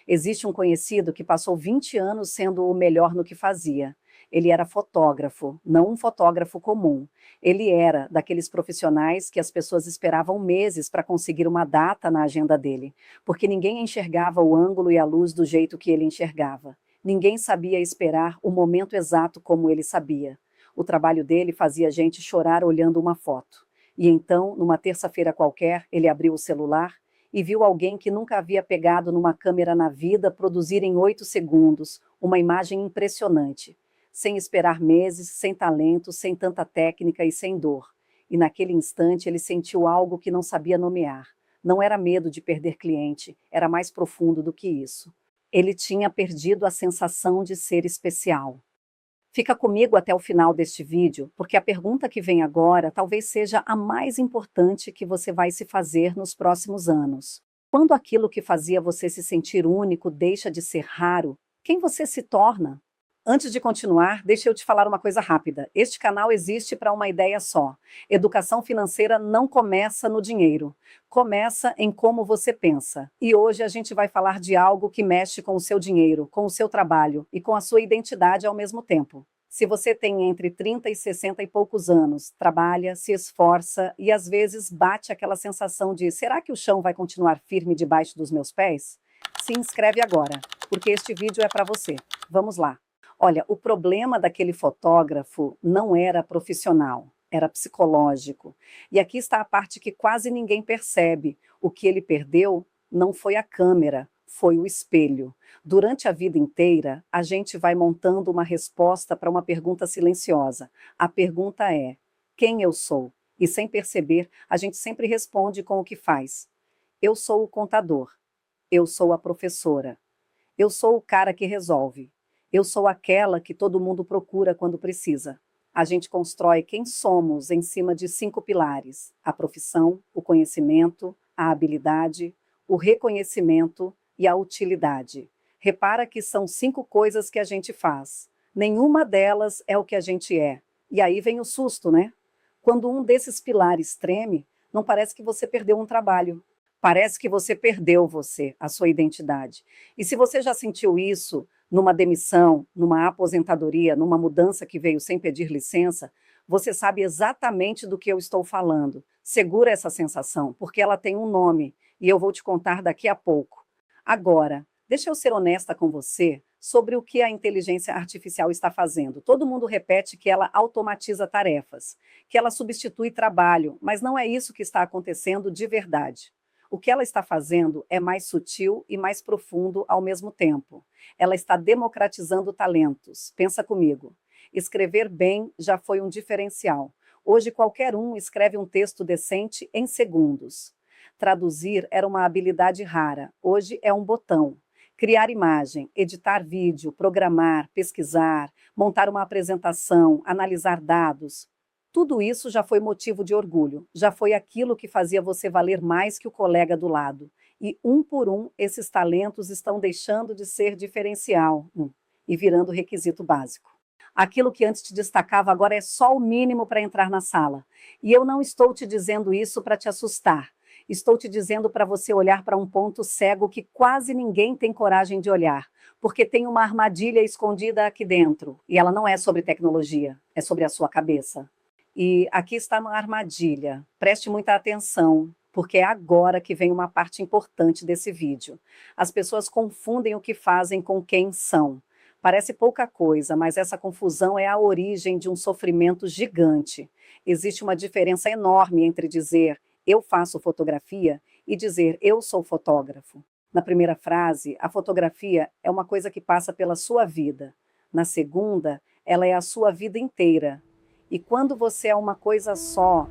Existe um conhecido que passou 20 anos sendo o melhor no que fazia. Ele era fotógrafo, não um fotógrafo comum. Ele era daqueles profissionais que as pessoas esperavam meses para conseguir uma data na agenda dele, porque ninguém enxergava o ângulo e a luz do jeito que ele enxergava. Ninguém sabia esperar o momento exato como ele sabia. O trabalho dele fazia a gente chorar olhando uma foto. E então, numa terça-feira qualquer, ele abriu o celular e viu alguém que nunca havia pegado numa câmera na vida produzir em 8 segundos uma imagem impressionante, sem esperar meses, sem talento, sem tanta técnica e sem dor. E naquele instante ele sentiu algo que não sabia nomear. Não era medo de perder cliente, era mais profundo do que isso. Ele tinha perdido a sensação de ser especial. Fica comigo até o final deste vídeo, porque a pergunta que vem agora talvez seja a mais importante que você vai se fazer nos próximos anos. Quando aquilo que fazia você se sentir único deixa de ser raro, quem você se torna? Antes de continuar, deixa eu te falar uma coisa rápida. Este canal existe para uma ideia só. Educação financeira não começa no dinheiro. Começa em como você pensa. E hoje a gente vai falar de algo que mexe com o seu dinheiro, com o seu trabalho e com a sua identidade ao mesmo tempo. Se você tem entre 30 e 60 e poucos anos, trabalha, se esforça e às vezes bate aquela sensação de será que o chão vai continuar firme debaixo dos meus pés? Se inscreve agora, porque este vídeo é para você. Vamos lá. Olha, o problema daquele fotógrafo não era profissional, era psicológico. E aqui está a parte que quase ninguém percebe. O que ele perdeu não foi a câmera, foi o espelho. Durante a vida inteira, a gente vai montando uma resposta para uma pergunta silenciosa. A pergunta é: quem eu sou? E sem perceber, a gente sempre responde com o que faz. Eu sou o contador. Eu sou a professora. Eu sou o cara que resolve. Eu sou aquela que todo mundo procura quando precisa. A gente constrói quem somos em cima de 5 pilares: a profissão, o conhecimento, a habilidade, o reconhecimento e a utilidade. Repara que são 5 coisas que a gente faz. Nenhuma delas é o que a gente é. E aí vem o susto, né? Quando um desses pilares treme, não parece que você perdeu um trabalho. Parece que você perdeu você, a sua identidade. E se você já sentiu isso numa demissão, numa aposentadoria, numa mudança que veio sem pedir licença, você sabe exatamente do que eu estou falando. Segura essa sensação, porque ela tem um nome, e eu vou te contar daqui a pouco. Agora, deixa eu ser honesta com você sobre o que a inteligência artificial está fazendo. Todo mundo repete que ela automatiza tarefas, que ela substitui trabalho, mas não é isso que está acontecendo de verdade. O que ela está fazendo é mais sutil e mais profundo ao mesmo tempo. Ela está democratizando talentos. Pensa comigo. Escrever bem já foi um diferencial. Hoje qualquer um escreve um texto decente em segundos. Traduzir era uma habilidade rara. Hoje é um botão. Criar imagem, editar vídeo, programar, pesquisar, montar uma apresentação, analisar dados. Tudo isso já foi motivo de orgulho, já foi aquilo que fazia você valer mais que o colega do lado. E um por um, esses talentos estão deixando de ser diferencial e virando requisito básico. Aquilo que antes te destacava agora é só o mínimo para entrar na sala. E eu não estou te dizendo isso para te assustar. Estou te dizendo para você olhar para um ponto cego que quase ninguém tem coragem de olhar, porque tem uma armadilha escondida aqui dentro. E ela não é sobre tecnologia, é sobre a sua cabeça. E aqui está uma armadilha. Preste muita atenção, porque é agora que vem uma parte importante desse vídeo. As pessoas confundem o que fazem com quem são. Parece pouca coisa, mas essa confusão é a origem de um sofrimento gigante. Existe uma diferença enorme entre dizer eu faço fotografia e dizer eu sou fotógrafo. Na primeira frase, a fotografia é uma coisa que passa pela sua vida. Na segunda, ela é a sua vida inteira. E quando você é uma coisa só,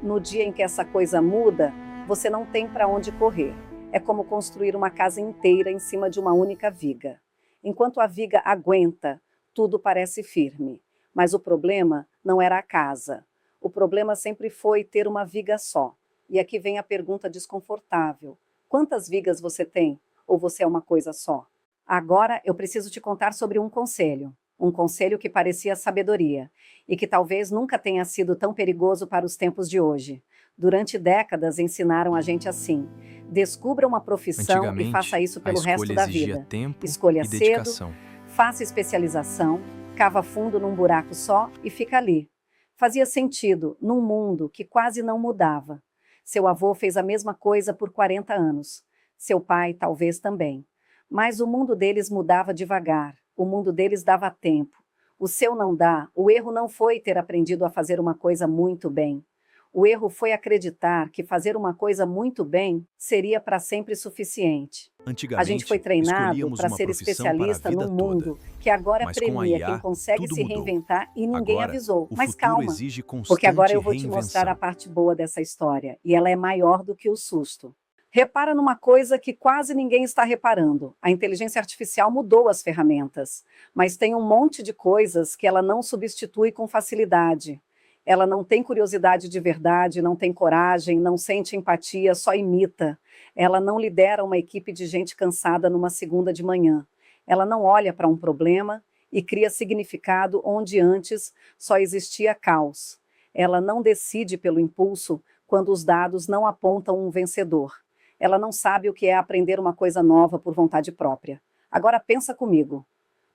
no dia em que essa coisa muda, você não tem para onde correr. É como construir uma casa inteira em cima de uma única viga. Enquanto a viga aguenta, tudo parece firme. Mas o problema não era a casa. O problema sempre foi ter uma viga só. E aqui vem a pergunta desconfortável. Quantas vigas você tem? Ou você é uma coisa só? Agora eu preciso te contar sobre um conselho. Um conselho que parecia sabedoria e que talvez nunca tenha sido tão perigoso para os tempos de hoje. Durante décadas ensinaram a gente assim: descubra uma profissão e faça Antigamente, isso a pelo resto escolha da exigia vida. tempo Escolha e cedo, dedicação. faça especialização, cava fundo num buraco só e fica ali. Fazia sentido num mundo que quase não mudava. Seu avô fez a mesma coisa por 40 anos. Seu pai talvez também. Mas o mundo deles mudava devagar. O mundo deles dava tempo. O seu não dá. O erro não foi ter aprendido a fazer uma coisa muito bem. O erro foi acreditar que fazer uma coisa muito bem seria para sempre suficiente. A gente foi Antigamente, treinado escolhíamos para uma ser profissão para a especialista vida num toda. mundo que agora Mas com a premia quem IA, consegue tudo se mudou. reinventar e ninguém Agora, avisou. o Mas futuro calma, exige porque agora constante eu vou te mostrar a reinvenção. parte boa dessa história, e ela é maior do que o susto. Repara numa coisa que quase ninguém está reparando. A inteligência artificial mudou as ferramentas, mas tem um monte de coisas que ela não substitui com facilidade. Ela não tem curiosidade de verdade, não tem coragem, não sente empatia, só imita. Ela não lidera uma equipe de gente cansada numa segunda de manhã. Ela não olha para um problema e cria significado onde antes só existia caos. Ela não decide pelo impulso quando os dados não apontam um vencedor. Ela não sabe o que é aprender uma coisa nova por vontade própria. Agora pensa comigo.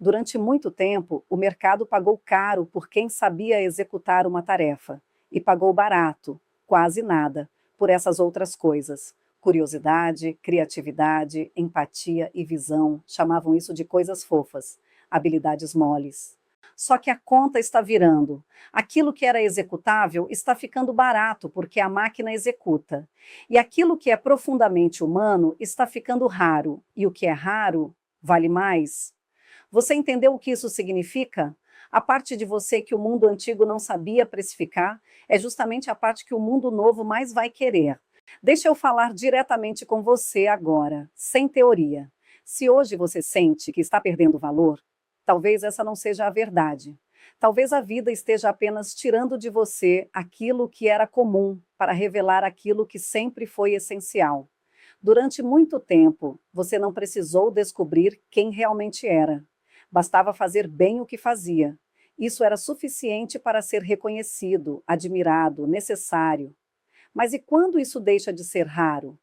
Durante muito tempo, o mercado pagou caro por quem sabia executar uma tarefa e pagou barato, quase nada, por essas outras coisas. Curiosidade, criatividade, empatia e visão, chamavam isso de coisas fofas, habilidades moles. Só que a conta está virando. Aquilo que era executável está ficando barato porque a máquina executa. E aquilo que é profundamente humano está ficando raro. E o que é raro vale mais. Você entendeu o que isso significa? A parte de você que o mundo antigo não sabia precificar é justamente a parte que o mundo novo mais vai querer. Deixa eu falar diretamente com você agora, sem teoria. Se hoje você sente que está perdendo valor, talvez essa não seja a verdade. Talvez a vida esteja apenas tirando de você aquilo que era comum para revelar aquilo que sempre foi essencial. Durante muito tempo, você não precisou descobrir quem realmente era. Bastava fazer bem o que fazia. Isso era suficiente para ser reconhecido, admirado, necessário. Mas e quando isso deixa de ser raro?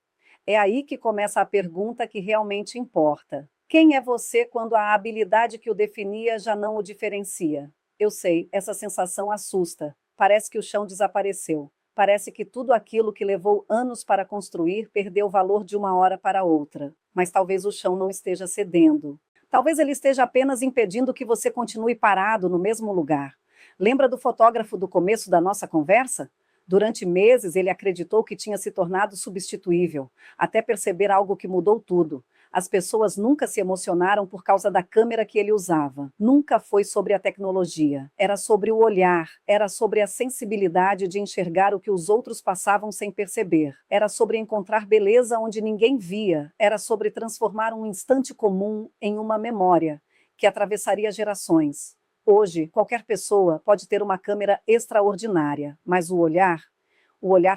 É aí que começa a pergunta que realmente importa. Quem é você quando a habilidade que o definia já não o diferencia? Eu sei, essa sensação assusta. Parece que o chão desapareceu. Parece que tudo aquilo que levou anos para construir perdeu valor de uma hora para outra. Mas talvez o chão não esteja cedendo. Talvez ele esteja apenas impedindo que você continue parado no mesmo lugar. Lembra do fotógrafo do começo da nossa conversa? Durante meses ele acreditou que tinha se tornado substituível, até perceber algo que mudou tudo. As pessoas nunca se emocionaram por causa da câmera que ele usava. Nunca foi sobre a tecnologia. Era sobre o olhar, era sobre a sensibilidade de enxergar o que os outros passavam sem perceber. Era sobre encontrar beleza onde ninguém via. Era sobre transformar um instante comum em uma memória que atravessaria gerações. Hoje, qualquer pessoa pode ter uma câmera extraordinária, mas o olhar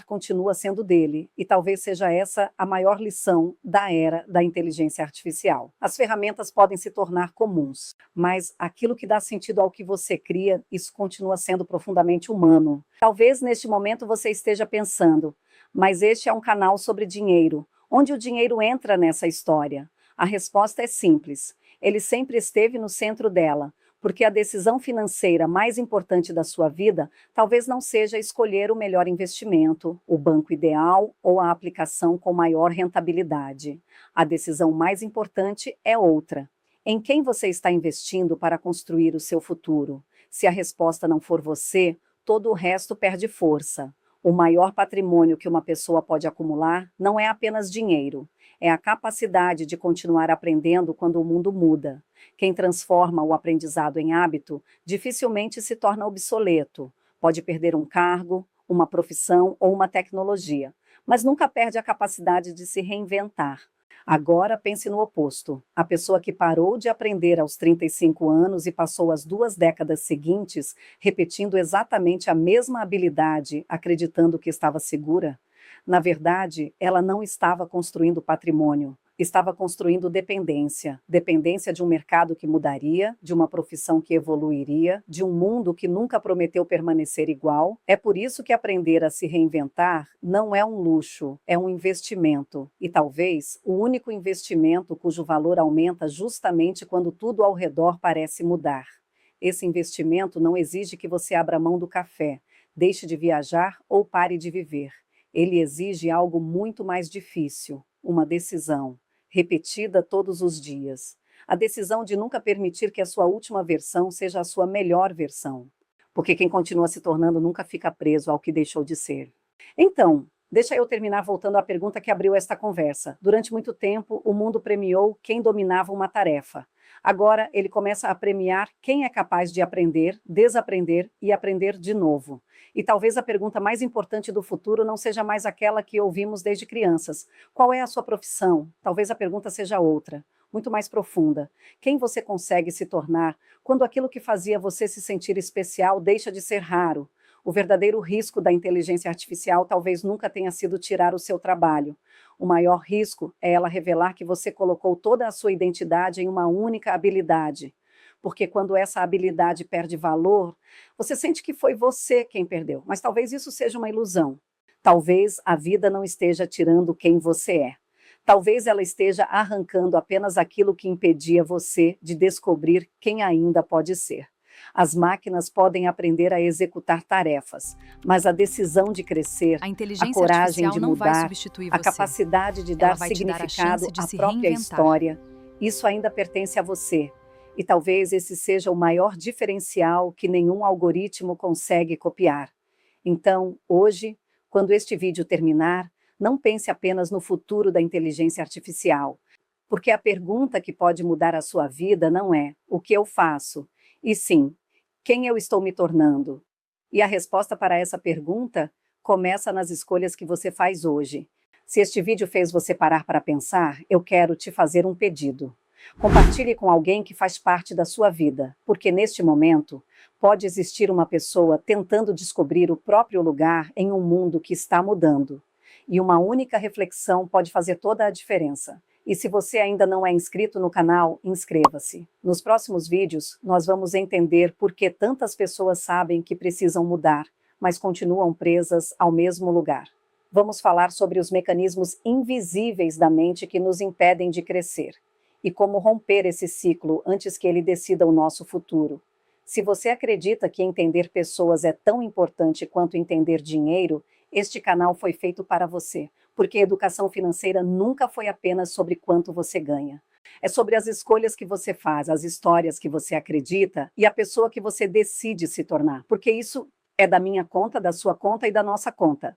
continua sendo dele, e talvez seja essa a maior lição da era da inteligência artificial. As ferramentas podem se tornar comuns, mas aquilo que dá sentido ao que você cria, isso continua sendo profundamente humano. Talvez neste momento você esteja pensando, mas este é um canal sobre dinheiro. Onde o dinheiro entra nessa história? A resposta é simples. Ele sempre esteve no centro dela, porque a decisão financeira mais importante da sua vida talvez não seja escolher o melhor investimento, o banco ideal ou a aplicação com maior rentabilidade. A decisão mais importante é outra. Em quem você está investindo para construir o seu futuro? Se a resposta não for você, todo o resto perde força. O maior patrimônio que uma pessoa pode acumular não é apenas dinheiro, é a capacidade de continuar aprendendo quando o mundo muda. Quem transforma o aprendizado em hábito dificilmente se torna obsoleto. Pode perder um cargo, uma profissão ou uma tecnologia, mas nunca perde a capacidade de se reinventar. Agora pense no oposto. A pessoa que parou de aprender aos 35 anos e passou as 2 décadas seguintes repetindo exatamente a mesma habilidade, acreditando que estava segura, na verdade, ela não estava construindo patrimônio. Estava construindo dependência. Dependência de um mercado que mudaria, de uma profissão que evoluiria, de um mundo que nunca prometeu permanecer igual. É por isso que aprender a se reinventar não é um luxo, é um investimento. E talvez o único investimento cujo valor aumenta justamente quando tudo ao redor parece mudar. Esse investimento não exige que você abra mão do café, deixe de viajar ou pare de viver. Ele exige algo muito mais difícil, uma decisão, repetida todos os dias. A decisão de nunca permitir que a sua última versão seja a sua melhor versão. Porque quem continua se tornando nunca fica preso ao que deixou de ser. Então, deixa eu terminar voltando à pergunta que abriu esta conversa. Durante muito tempo, o mundo premiou quem dominava uma tarefa. Agora, ele começa a premiar quem é capaz de aprender, desaprender e aprender de novo. E talvez a pergunta mais importante do futuro não seja mais aquela que ouvimos desde crianças. Qual é a sua profissão? Talvez a pergunta seja outra, muito mais profunda. Quem você consegue se tornar quando aquilo que fazia você se sentir especial deixa de ser raro? O verdadeiro risco da inteligência artificial talvez nunca tenha sido tirar o seu trabalho. O maior risco é ela revelar que você colocou toda a sua identidade em uma única habilidade. Porque quando essa habilidade perde valor, você sente que foi você quem perdeu. Mas talvez isso seja uma ilusão. Talvez a vida não esteja tirando quem você é. Talvez ela esteja arrancando apenas aquilo que impedia você de descobrir quem ainda pode ser. As máquinas podem aprender a executar tarefas, mas a decisão de crescer, a coragem de mudar, a capacidade de dar significado à própria história, isso ainda pertence a você. E talvez esse seja o maior diferencial que nenhum algoritmo consegue copiar. Então, hoje, quando este vídeo terminar, não pense apenas no futuro da inteligência artificial, porque a pergunta que pode mudar a sua vida não é o que eu faço, e sim, quem eu estou me tornando? E a resposta para essa pergunta começa nas escolhas que você faz hoje. Se este vídeo fez você parar para pensar, eu quero te fazer um pedido. Compartilhe com alguém que faz parte da sua vida, porque neste momento pode existir uma pessoa tentando descobrir o próprio lugar em um mundo que está mudando. E uma única reflexão pode fazer toda a diferença. E se você ainda não é inscrito no canal, inscreva-se. Nos próximos vídeos, nós vamos entender por que tantas pessoas sabem que precisam mudar, mas continuam presas ao mesmo lugar. Vamos falar sobre os mecanismos invisíveis da mente que nos impedem de crescer e como romper esse ciclo antes que ele decida o nosso futuro. Se você acredita que entender pessoas é tão importante quanto entender dinheiro, este canal foi feito para você. Porque educação financeira nunca foi apenas sobre quanto você ganha. É sobre as escolhas que você faz, as histórias que você acredita e a pessoa que você decide se tornar. Porque isso é da minha conta, da sua conta e da nossa conta.